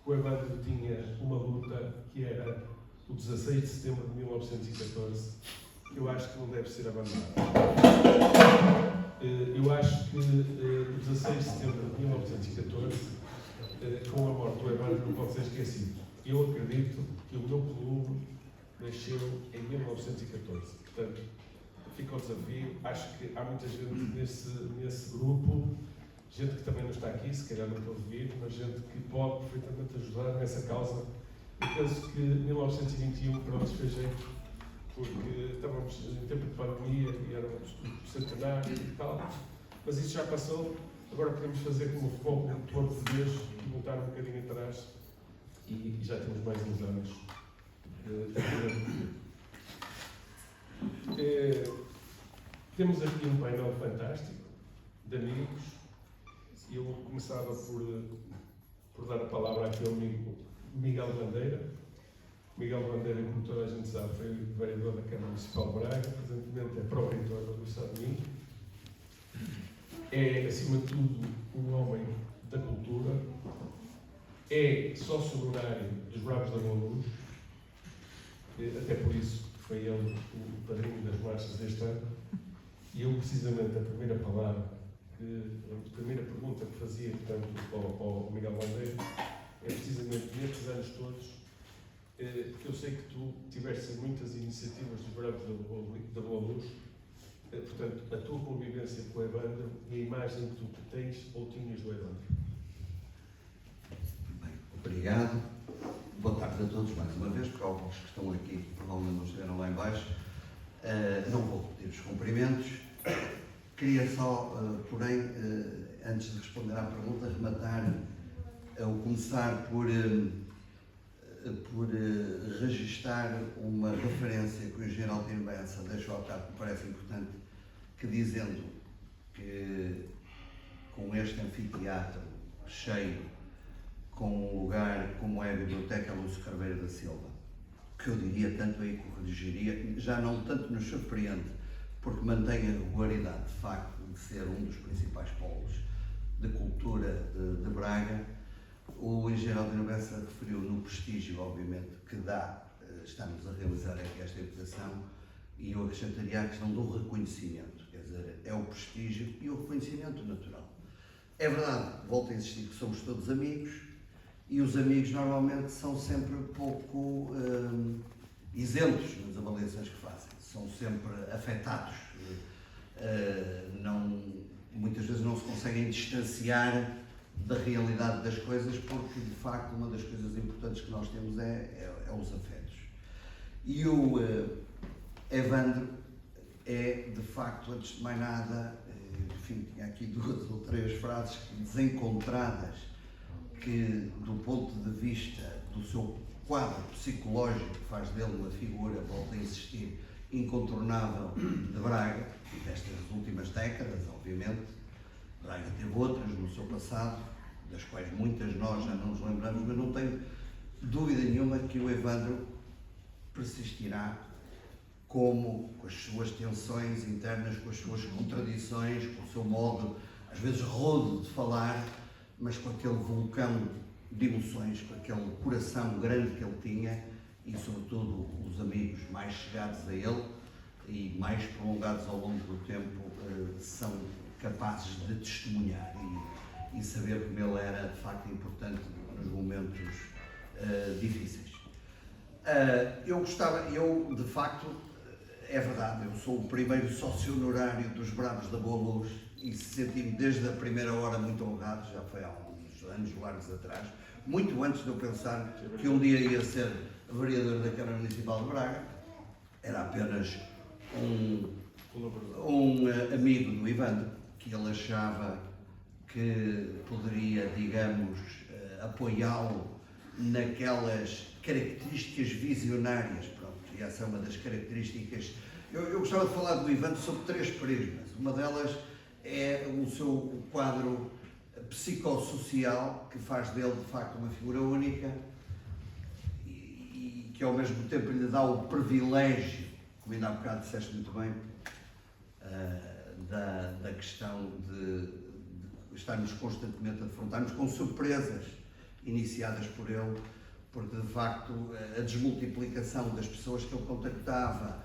que o Evandro tinha uma luta que era o 16 de setembro de 1914, que eu acho que não deve ser abandonado. Eu acho que o 16 de setembro de 1914, com a morte do Evandro, não pode ser esquecido. Eu acredito que o meu clube nasceu em 1914. Portanto, fica o desafio. Acho que há muita gente nesse grupo, gente que também não está aqui, se calhar não pode vir, mas gente que pode perfeitamente ajudar nessa causa. Eu penso que 1921 para nós fez jeito, porque estávamos em tempo de pandemia e éramos centenário e tal, mas isso já passou. Agora podemos fazer como o futebol português e voltar um bocadinho atrás e já temos mais uns anos. Temos aqui um painel fantástico de amigos. Eu começava por dar a palavra aqui ao amigo Miguel Bandeira. Miguel Bandeira, como toda a gente sabe, foi vereador da Câmara Municipal de Braga, presentemente é pró-reitor da Universidade de Minho. É, acima de tudo, um homem da cultura. É sócio honorário dos Bravos da Boa Luz. Até por isso foi ele o padrinho das marchas deste ano. E eu, precisamente, a primeira pergunta que fazia, portanto, ao Miguel Bandeira, é precisamente nestes anos todos, que eu sei que tu tiveste muitas iniciativas dos Bravos da Boa Luz, portanto, a tua convivência com o Evandro e a imagem que tu tens ou tinhas do Evandro. Bem, obrigado. Boa tarde a todos mais uma vez, porque alguns que estão aqui provavelmente não estiveram lá em baixo. Não vou repetir os cumprimentos. Queria só, porém, antes de responder à pergunta, rematar, ou começar por registar uma referência que o engenheiro Altino Bessa deixou há bocado, que me parece importante, que dizendo que com este anfiteatro cheio, com um lugar como é a Biblioteca Lúcio Carveiro da Silva, que eu diria tanto aí corrigiria, já não tanto nos surpreende, porque mantém a regularidade de facto de ser um dos principais polos de cultura de Braga. O engenheiro Altino Bessa referiu no prestígio, obviamente, que estamos a realizar aqui esta invitação, e eu acrescentaria a questão do reconhecimento, quer dizer, é o prestígio e o reconhecimento natural. É verdade, volto a insistir que somos todos amigos, e os amigos normalmente são sempre pouco isentos nas avaliações que fazem, são sempre afetados, muitas vezes não se conseguem distanciar da realidade das coisas, porque de facto uma das coisas importantes que nós temos é os afetos. E o Evandro é de facto, antes de mais nada, enfim, tinha aqui 2 ou 3 frases desencontradas que, do ponto de vista do seu quadro psicológico, faz dele uma figura, volto a insistir, incontornável de Braga, e destas últimas décadas, obviamente. Braga teve outras no seu passado, das quais muitas nós já não nos lembramos, mas não tenho dúvida nenhuma que o Evandro persistirá com as suas tensões internas, com as suas contradições, com o seu modo, às vezes rude de falar, mas com aquele vulcão de emoções, com aquele coração grande que ele tinha, e sobretudo os amigos mais chegados a ele e mais prolongados ao longo do tempo são capazes de testemunhar e saber como ele era de facto importante nos momentos difíceis. Eu de facto, é verdade, eu sou o primeiro sócio honorário dos Bravos da Boa Luz e senti-me desde a primeira hora muito honrado, já foi há uns anos largos atrás, muito antes de eu pensar que um dia ia ser vereador da Câmara Municipal de Braga. Era apenas um amigo do Evandro, que ele achava que poderia, digamos, apoiá-lo naquelas características visionárias. Pronto, e essa é uma das características. Eu gostava de falar do Evandro sob 3 prismas. Uma delas é o seu quadro psicossocial, que faz dele, de facto, uma figura única e que, ao mesmo tempo, lhe dá o privilégio, como ainda há bocado disseste muito bem, da questão de estarmos constantemente a defrontarmos com surpresas iniciadas por ele, porque de facto a desmultiplicação das pessoas que ele contactava,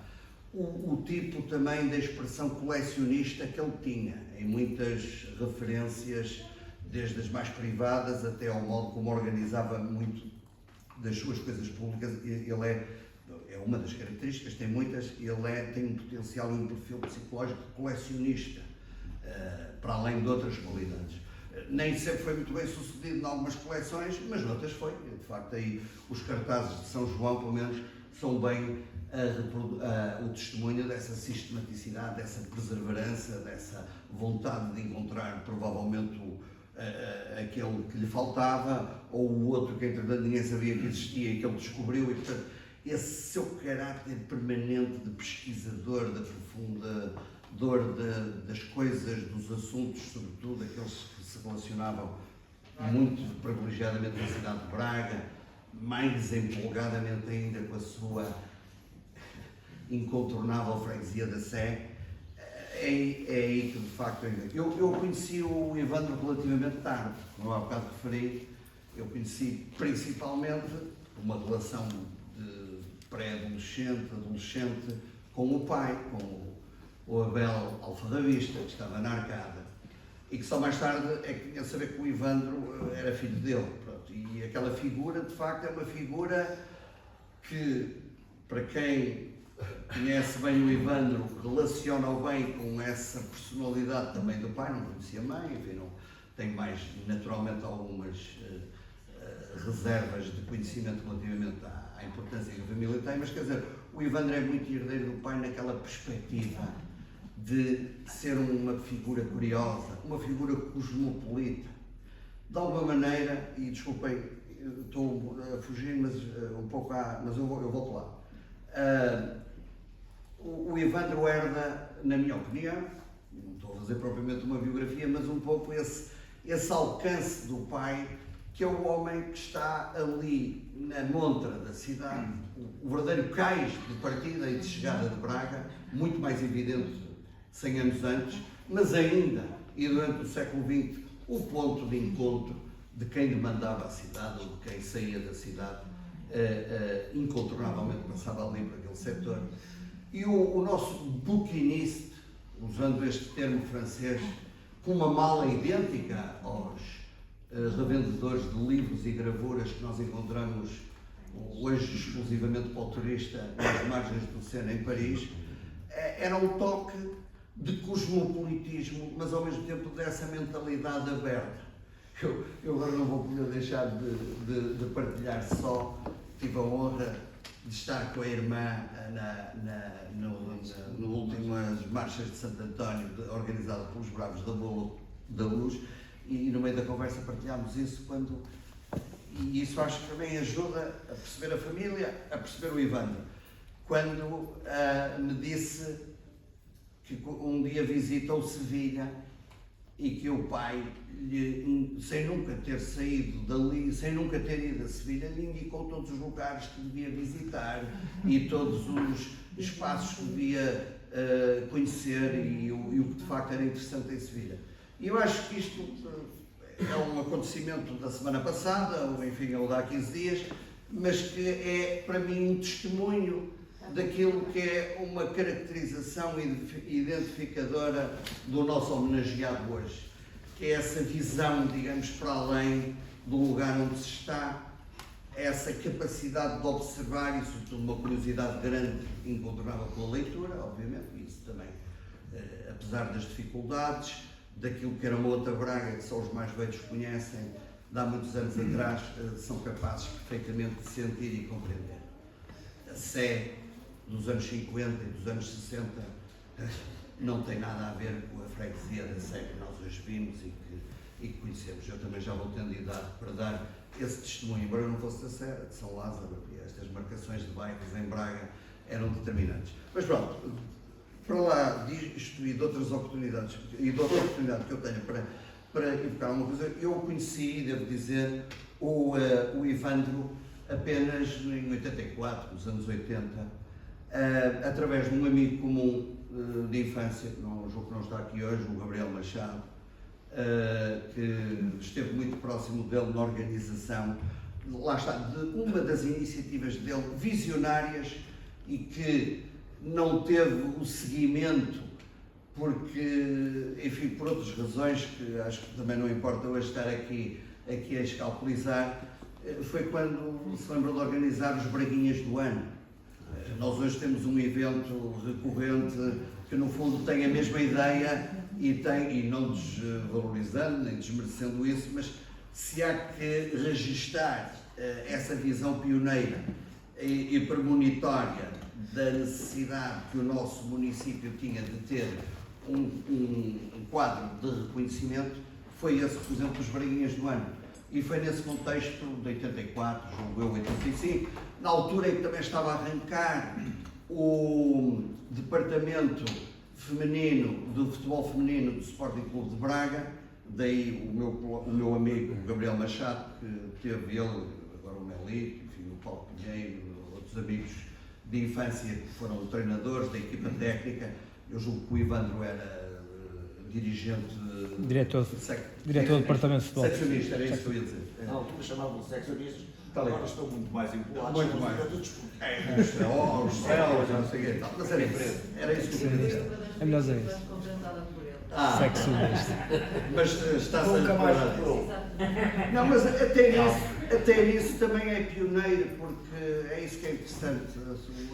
o tipo também da expressão colecionista que ele tinha, em muitas referências, desde as mais privadas até ao modo como organizava muito das suas coisas públicas. Ele é uma das características, tem muitas, ele tem um potencial e um perfil psicológico colecionista, para além de outras qualidades. Nem sempre foi muito bem sucedido em algumas coleções, mas noutras foi. De facto, aí os cartazes de São João, pelo menos, são bem o testemunho dessa sistematicidade, dessa perseverança, dessa vontade de encontrar provavelmente aquele que lhe faltava, ou o outro que entretanto ninguém sabia que existia e que ele descobriu, e portanto esse seu caráter permanente de pesquisador, da profunda dor das coisas, dos assuntos, sobretudo aqueles que se relacionavam muito privilegiadamente com a cidade de Braga, mais empolgadamente ainda com a sua incontornável freguesia da Sé. É aí que de facto eu conheci o Evandro relativamente tarde, como há bocado referi. Eu conheci principalmente uma relação de pré-adolescente, adolescente, com o pai, com o Abel Alfarrabista, que estava na Arcada, e que só mais tarde é que vinha saber que o Evandro era filho dele. Pronto. E aquela figura, de facto, é uma figura que, para quem conhece bem o Evandro, relaciona-o bem com essa personalidade também do pai, não conhecia a mãe, enfim, não, tem mais, naturalmente, algumas reservas de conhecimento relativamente à importância que a família tem, mas quer dizer, o Evandro é muito herdeiro do pai naquela perspectiva de ser uma figura curiosa, uma figura cosmopolita. De alguma maneira, e desculpem, estou a fugir, mas um pouco mas eu volto lá. O Evandro herda, na minha opinião, não estou a fazer propriamente uma biografia, mas um pouco esse alcance do pai, que é o homem que está ali na montra da cidade, o verdadeiro cais de partida e de chegada de Braga, muito mais evidente 100 anos antes, mas ainda, e durante o século XX, o ponto de encontro de quem demandava a cidade ou de quem saía da cidade, incontornavelmente passava ali por aquele setor. E o nosso bouquiniste, usando este termo francês, com uma mala idêntica aos revendedores de livros e gravuras que nós encontramos hoje exclusivamente para o turista nas margens do Sena, em Paris, era um toque de cosmopolitismo, mas ao mesmo tempo dessa mentalidade aberta. Eu agora não vou poder deixar de partilhar só, tive a honra de estar com a irmã no últimas marchas de Santo António, organizado pelos Bravos da Luz, e no meio da conversa partilhámos isso, e isso acho que também ajuda a perceber a família, a perceber o Evandro. Quando me disse que um dia visitou Sevilha e que o pai, sem nunca ter saído dali, sem nunca ter ido a Sevilha, lhe indicou todos os lugares que devia visitar e todos os espaços que devia conhecer e o que de facto era interessante em Sevilha. E eu acho que isto é um acontecimento da semana passada, ou enfim, ou de há 15 dias, mas que é para mim um testemunho daquilo que é uma caracterização identificadora do nosso homenageado hoje, que é essa visão, digamos, para além do lugar onde se está, essa capacidade de observar e, sobretudo, uma curiosidade grande, incontornável pela leitura, obviamente, e isso também, apesar das dificuldades, daquilo que era uma outra Braga, que só os mais velhos conhecem, de há muitos anos atrás, são capazes perfeitamente de sentir e compreender. A Sé dos anos 50 e dos anos 60 não tem nada a ver com a freguesia da Sé que nós hoje vimos e que conhecemos. Eu também já vou tendo idade para dar esse testemunho, embora eu não fosse da Sé, de São Lázaro, e estas marcações de bairros em Braga eram determinantes. Mas pronto, para lá disto e de outras oportunidades, e de outra oportunidade que eu tenho para evocar uma coisa, eu conheci, devo dizer, o Evandro apenas em 84, nos anos 80, através de um amigo comum de infância, que não está aqui hoje, o Gabriel Machado, que esteve muito próximo dele na organização, lá está, de uma das iniciativas dele visionárias e que não teve o seguimento porque, enfim, por outras razões que acho que também não importa hoje estar aqui a escalpelizar, foi quando se lembrou de organizar os Braguinhas do Ano. Nós hoje temos um evento recorrente que no fundo tem a mesma ideia e não desvalorizando nem desmerecendo isso, mas se há que registar essa visão pioneira e premonitória da necessidade que o nosso município tinha de ter um quadro de reconhecimento, foi esse, por exemplo, dos Braguinhas do Ano. E foi nesse contexto de 84, julgo eu, 85, na altura em que também estava a arrancar o departamento feminino do futebol feminino do Sporting Clube de Braga, daí o meu amigo Gabriel Machado, que teve ele, agora o Meli, enfim, o Paulo Pinheiro, outros amigos de infância que foram treinadores da equipa técnica. Eu julgo que o Ivandro era dirigente, diretor do departamento de futebol. Seccionista, era isso que eu ia dizer. Na altura chamavam-se seccionistas, agora estão muito mais empolados. Muito mais. Os céus, não sei o que e tal. Mas era isso que eu queria dizer. É melhor dizer isso. Seccionista. Mas está-se a Nunca mais reparar. reparou. Não, mas até nisso também é pioneiro, porque é isso que é interessante,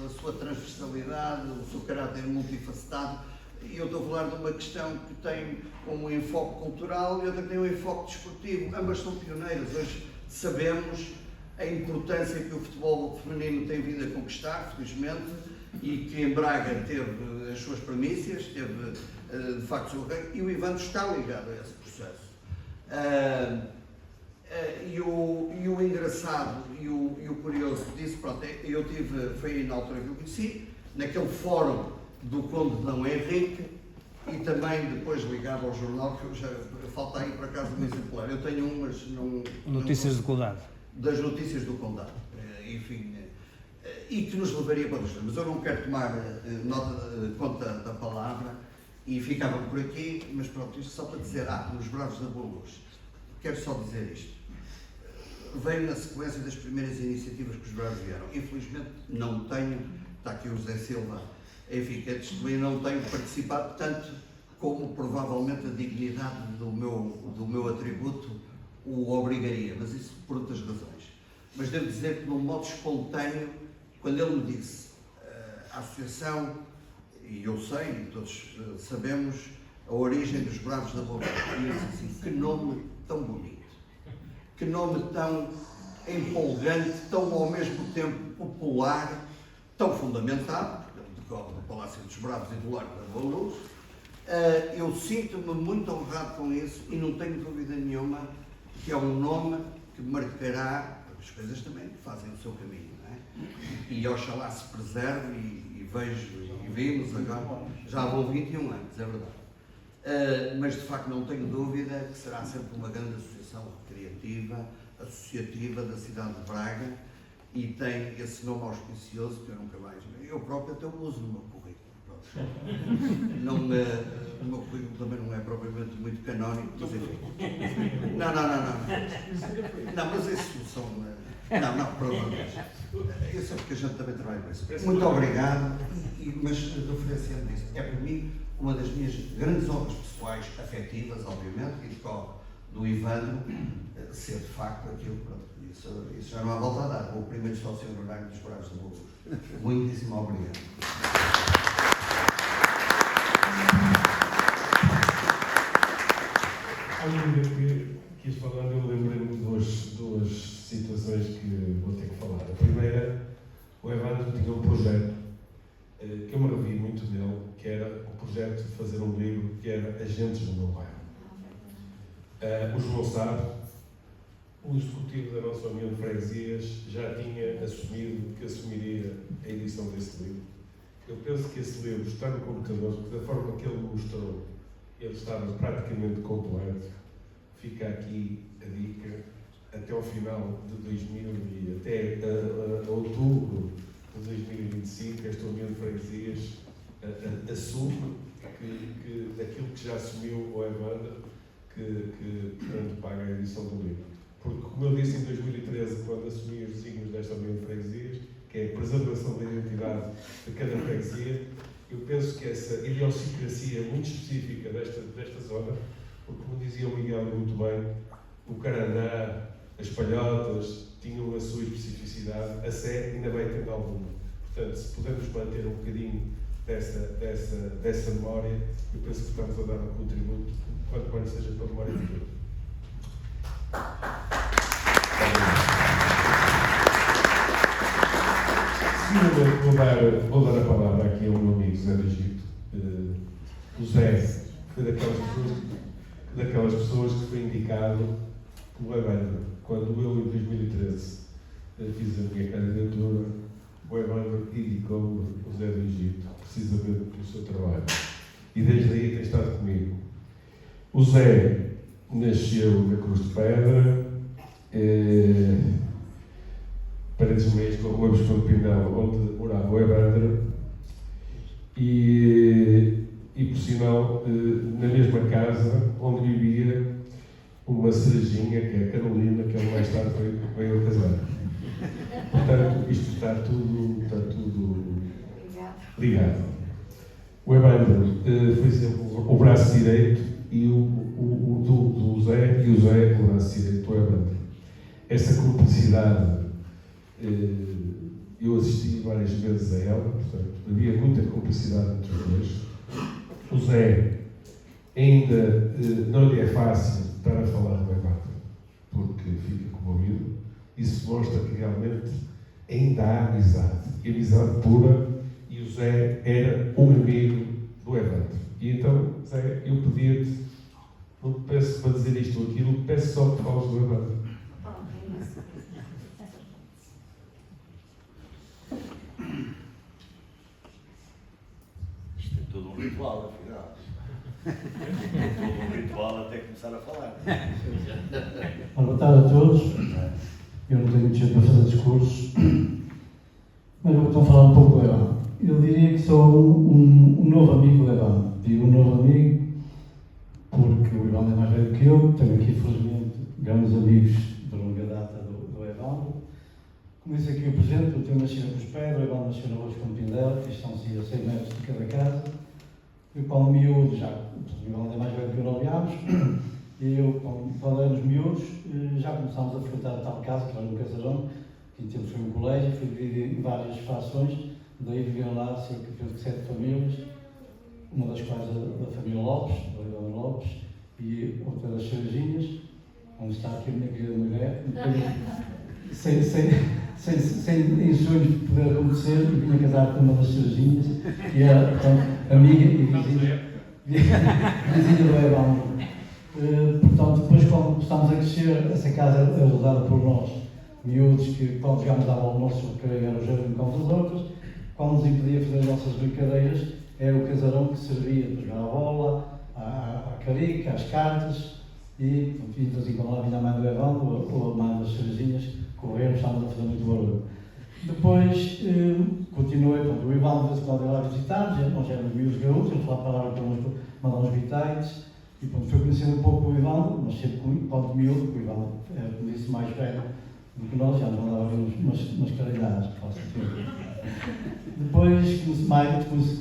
a sua transversalidade, o seu caráter multifacetado. E eu estou a falar de uma questão que tem um enfoque cultural e outra que tem um enfoque desportivo. Ambas são pioneiras. Hoje sabemos a importância que o futebol feminino tem vindo a conquistar, felizmente, e que em Braga teve as suas premissas, teve de facto o seu rei, e o Ivandro está ligado a esse processo. E o engraçado e o curioso disso, pronto, foi na altura que eu conheci, naquele fórum do Conde Dom Henrique, e também depois ligado ao jornal, que eu já falta aí por acaso um exemplar. Eu tenho um, mas não... Notícias do Condado. Das notícias do Condado, enfim, e que nos levaria para outras coisas. Mas eu não quero tomar conta da palavra e ficava por aqui, mas pronto, isto só para dizer, nos Bravos da Boa Luz, quero só dizer isto. Veio na sequência das primeiras iniciativas que os Bravos vieram. Infelizmente não tenho, está aqui o José Silva, enfim, que testemunha, não tenho participado tanto como provavelmente a dignidade do meu atributo o obrigaria, mas isso por outras razões. Mas devo dizer que, de um modo espontâneo, quando ele me disse a associação, e eu sei, e todos sabemos, a origem dos Bravos da Boa Luz, e eu disse assim, que nome tão bonito, que nome tão empolgante, tão ao mesmo tempo popular, tão fundamentado, porque ele decorre do Palácio dos Bravos e do Largo da Boa Luz. Eu sinto-me muito honrado com isso e não tenho dúvida nenhuma que é um nome que marcará, as coisas também fazem o seu caminho, não é? E oxalá se preserve e vejo, e vimos agora, já vão 21 anos, é verdade. Mas de facto não tenho dúvida que será sempre uma grande associação recreativa, associativa da cidade de Braga, e tem esse nome auspicioso que eu nunca mais... Eu próprio até o uso no meu currículo. O meu currículo também não é propriamente muito canónico, mas enfim. Não, mas isso são... Não, provavelmente. Isso é porque a gente também trabalha com isso. Muito obrigado, mas referenciando isso, é para mim uma das minhas grandes honras pessoais, afetivas, obviamente, e decorre do Ivandro, ser de facto aquilo, pronto, isso já não há volta a dar, o primeiro sócio honorário dos Bravos da Boa Luz. Muitíssimo obrigado. À medida que ias falando, eu lembrei-me de duas situações que vou ter que falar. A primeira, o Evandro tinha um projeto que eu me revi muito dele, que era o projeto de fazer um livro que era Agentes do Meu Bairro. O João sabe, o executivo da nossa União de Freguesias já tinha assumido que assumiria a edição desse livro. Eu penso que esse livro está no computador, porque da forma que ele me mostrou, ele estava praticamente completo. Fica aqui a dica, até ao final de 2000 e até outubro de 2025, esta União de Freguesias assume que daquilo que já assumiu o Evandro, portanto, paga a edição do livro. Porque, como eu disse em 2013, quando assumi os desígnios desta União de Freguesias, que é a preservação da identidade de cada freguesia, eu penso que essa idiosincrasia muito específica desta zona, porque, como dizia o Miguel muito bem, o Carandá, as Palhotas tinham a sua especificidade, a Sé ainda vai tendo alguma. Portanto, se pudermos manter um bocadinho dessa memória, eu penso que estamos a dar um contributo, quanto mais seja para a memória de todos. Vou dar a palavra aqui ao meu amigo Zé do Egito. O Zé foi daquelas pessoas que foi indicado como Evandro. Quando eu, em 2013, fiz a minha candidatura, o Evandro indicou o Zé do Egito, precisamente pelo seu trabalho. E desde aí tem estado comigo. O Zé nasceu na Cruz de Pedra, Paredes Meias, com a Rua Bispo de Pinel, onde morava o Evandro, e por sinal, na mesma casa onde vivia uma cerejinha, que é a Carolina, que ele mais tarde veio a casar. Portanto, isto está tudo ligado. O Evandro foi sempre o braço direito e do Zé, e o Zé o braço direito do Evandro. Essa cumplicidade, eu assisti várias vezes a ela, portanto, havia muita cumplicidade entre os dois. O Zé ainda não lhe é fácil estar a falar do Evandro, porque fica comovido. Isso mostra que realmente ainda há amizade, e amizade pura, e o Zé era um amigo do Evandro. E então, Zé, eu pedia-te, não te peço para dizer isto ou aquilo, peço só que fales do Evandro. Isto é todo um ritual, afinal. É todo um ritual até começar a falar. Boa tarde a todos. Eu não tenho muito jeito para fazer discursos, mas eu vou então falar um pouco do Evandro. Eu diria que sou um novo amigo do Evandro. Digo um novo amigo porque o Evandro é mais velho que eu. Tenho aqui, felizmente, grandes amigos de longa data do Evandro. Como disse aqui o Presidente, eu tenho nascido nos Pedra, o Evandro nasceu na Rua de Pindel, que estão-se a 6 metros de cada casa. Eu, quando miúdo, o Evandro é mais velho que eu, 9 anos, e eu, quando éramos miúdos, já começámos a frequentar a tal casa, que era um casarão, que em tempos foi um colégio, foi dividido em várias frações, daí viviam lá cerca de 7 famílias, uma das quais da família Lopes, do Evandro Lopes, e outra das Cerejinhas, onde está aqui a minha querida mulher, sem em sonhos de poder acontecer, e vinha casar com uma das Cerejinhas, que era, portanto, amiga e vizinha do Evandro. Portanto, depois, quando começámos a crescer, essa casa era usada por nós, miúdos, que quando jogámos à bola, o nosso recreio era o jardim com as outras. Quando nos impedia fazer as nossas brincadeiras, era o casarão que servia para jogar a bola, à carica, às cartas, e de vez em quando lá vinha a mãe do Evandro ou a mãe das Cerejinhas, corremos, estávamos a fazer muito barulho. Depois, continuei, o Evandro, de vez em quando ia lá visitar, nós éramos miúdos garotos, ele lá parava para mandar uns bitites. E pronto, foi conhecendo um pouco o Evandro, mas sempre quando miúdo, porque o Evandro era, como disse, mais velho do que nós, já nos mandava umas caralhadas, que faço tempo. Depois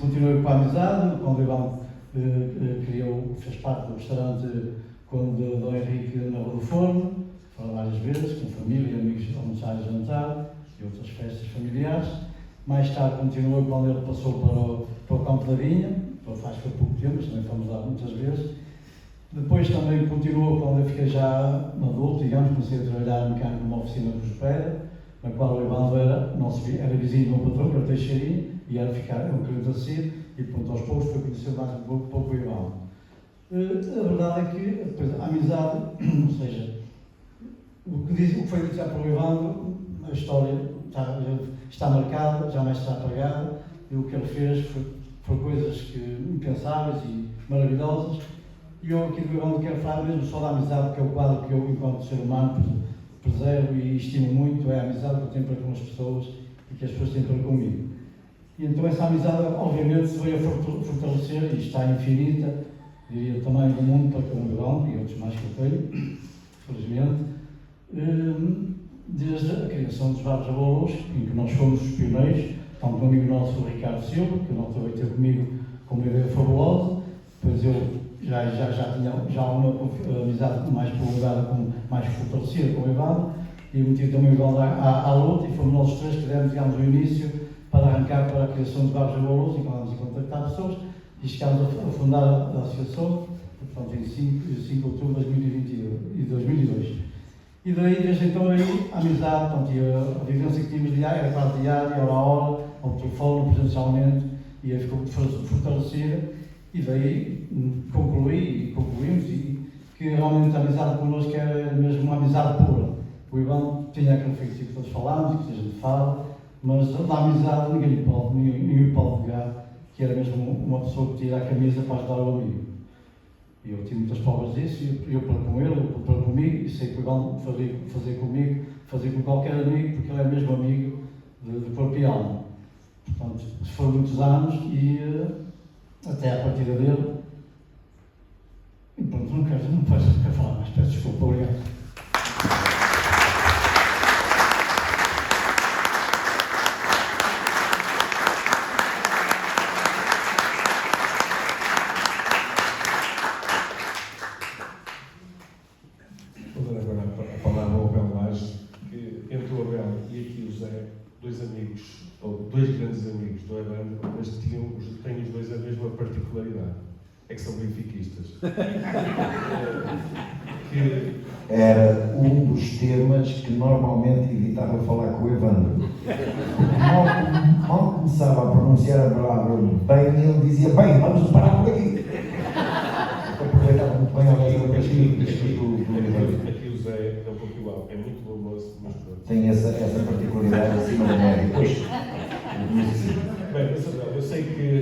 continuei com a amizade, quando o Evandro fez parte do restaurante com o Dom Henrique na Rua do Forno, foram várias vezes, com família e amigos almoçar e jantar, e outras festas familiares. Mais tarde continuou quando ele passou para o Campo da Vinha, faz foi pouco tempo, mas também fomos lá muitas vezes. Depois também continuou quando eu fiquei já adulto, digamos, comecei a trabalhar mecânico numa oficina de Cruz, na qual o Evandro era vizinho do meu patrão, que era o Teixeirinho, e era um cliente assim, e pronto, aos poucos foi conhecer mais um pouco o Evandro. A verdade é que depois, a amizade, ou seja, o que foi dito já pelo Evandro, a história está marcada, jamais será apagada, e o que ele fez foi coisas impensáveis e maravilhosas. E eu aqui do Evandro quero falar mesmo só da amizade, que é o quadro que eu, enquanto ser humano, preservo e estimo muito, é a amizade que eu tenho para com as pessoas e que as pessoas têm para comigo. E então essa amizade, obviamente, se veio a fortalecer e está infinita, diria, também do mundo para com o Ivan e outros mais que eu tenho, felizmente, desde a criação dos bares Abolos, em que nós fomos os pioneiros, tanto um amigo nosso, o Ricardo Silva, que não também teve comigo com uma ideia fabulosa, depois eu já tinha uma amizade mais prolongada, mais fortalecida com o Ivan, e meti também o Ivan à luta, e fomos nós os três que demos, digamos, o início para arrancar para a criação dos bares Abolos, e começámos a contactar pessoas, e chegámos a fundar a associação, portanto, em 5 de outubro de 2002. E daí, desde então, aí, a amizade, portanto, a vivência que tínhamos diária, era quase diária, hora a hora, ao telefone, presencialmente, e aí ficou fortalecida, e daí concluímos, e que realmente a amizade connosco era mesmo uma amizade pura. O Ivan tinha aquele feitiço que todos falámos, que a gente fala, mas da amizade ninguém pode negar que era mesmo uma pessoa que tira a camisa para ajudar o amigo. E eu tive muitas provas disso, e eu para com ele, ele para comigo, e sei que o Ivan fazer comigo, fazer com qualquer amigo, porque ele é mesmo amigo de corpo e alma. Portanto, foram muitos anos e até à partida dele. E pronto, não quero falar mais, peço desculpa, obrigado. Vou dar agora a palavra ao Abel Lage, que entre o Abel e aqui o Zé, dois amigos, ou dois grandes amigos do Evandro, mas têm os dois a mesma particularidade. É que são benfiquistas. Era um dos temas que normalmente evitava falar com o Evandro. Mal começava a pronunciar a palavra bem, ele dizia: bem, vamos parar por aqui. Aproveitava muito bem a letra do Evandro. Aqui o Zé é um pouco igual, é muito bom moço, mas pronto. Tem essa particularidade acima da média. Pois, bem, mas Abel, eu sei que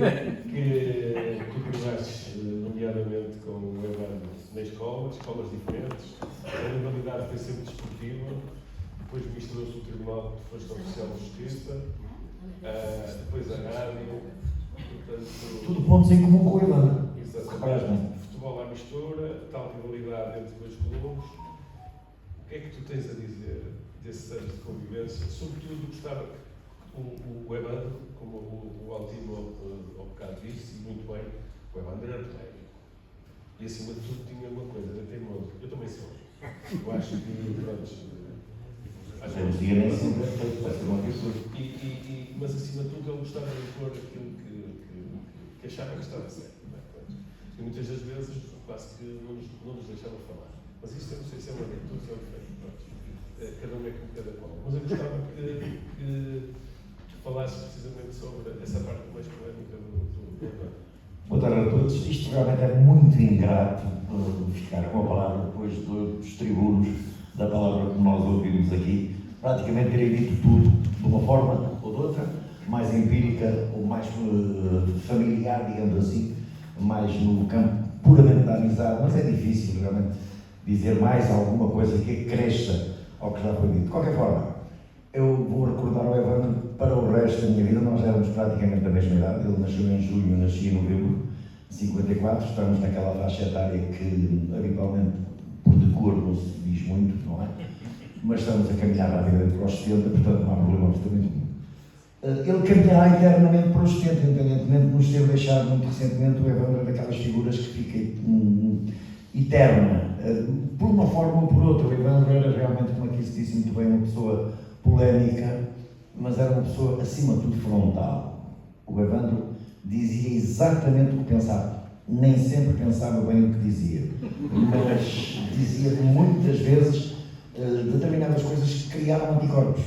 tu cruzaste, nomeadamente com o Evandro, na escola, escolas diferentes, a modalidade foi sempre desportiva, depois misturou-se o tribunal, que foste oficial de justiça, depois a rádio, portanto... tudo pontos em comum com o Evandro. Exatamente. Futebol à mistura, tal rivalidade entre dois clubes. O que é que tu tens a dizer desses anos de convivência? Sobretudo, gostava que o Evandro, como o Altino ao bocado disse, e muito bem, o Evandro era polémico. E acima de tudo tinha uma coisa, era teimoso. Eu também sou. Eu acho que, pronto, nem sempre é feito para ser uma pessoa. mas acima de tudo ele gostava de pôr aquilo que achava que estava certo. E muitas das vezes quase que não nos deixava falar. Mas isto eu não sei se é uma virtude, se é um defeito. Cada um é como cada qual. Mas eu gostava que tu falasses precisamente sobre essa parte mais polémica do Evandro. Boa tarde a todos. Isto realmente é muito ingrato ficar com a palavra depois dos tribunos da palavra que nós ouvimos aqui, praticamente terem dito tudo de uma forma ou de outra, mais empírica ou mais familiar, digamos assim, mais no campo puramente da amizade, mas é difícil realmente dizer mais alguma coisa que cresça ao que já foi dito. De qualquer forma, eu vou recordar o Evandro para o resto da minha vida. Nós éramos praticamente da mesma idade. Ele nasceu em julho, eu nasci em novembro de 54. Estamos naquela faixa etária que habitualmente, por decor, não se diz muito, não é? Mas estamos a caminhar rapidamente para os 70, portanto não há problema absolutamente nenhum. Ele caminhará eternamente para os 70, independentemente de nos ter deixado muito recentemente. O Evandro é daquelas figuras que fica eterna, por uma forma ou por outra. O Evandro era realmente, como aqui se disse muito bem, uma pessoa polémica, mas era uma pessoa, acima de tudo, frontal. O Evandro dizia exatamente o que pensava. Nem sempre pensava bem o que dizia, mas dizia muitas vezes determinadas coisas que criaram anticorpos.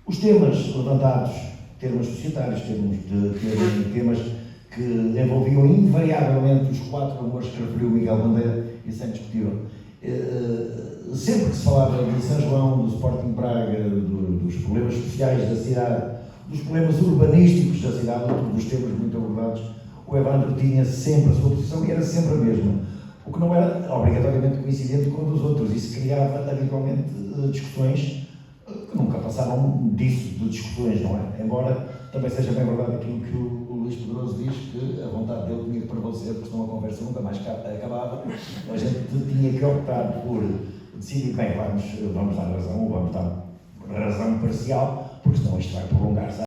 Os temas levantados, termos societários, temas que envolviam invariavelmente os 4 amores que referiu Miguel Bandeira, isso é indiscutível. Sempre que se falava de São João, do Sporting Praga, dos problemas sociais da cidade, dos problemas urbanísticos da cidade, outro dos temas muito abordados, o Evandro tinha sempre a sua posição e era sempre a mesma. O que não era obrigatoriamente coincidente com a dos outros. Isso criava habitualmente discussões que nunca passaram disso, de discussões, não é? Embora também seja bem verdade aquilo que o Luís Luís Pedroso diz que a vontade dele tinha que prevalecer, porque senão a conversa nunca mais acabava. A gente tinha que optar por decidir, bem, vamos dar razão, ou vamos dar razão parcial, porque senão isto vai para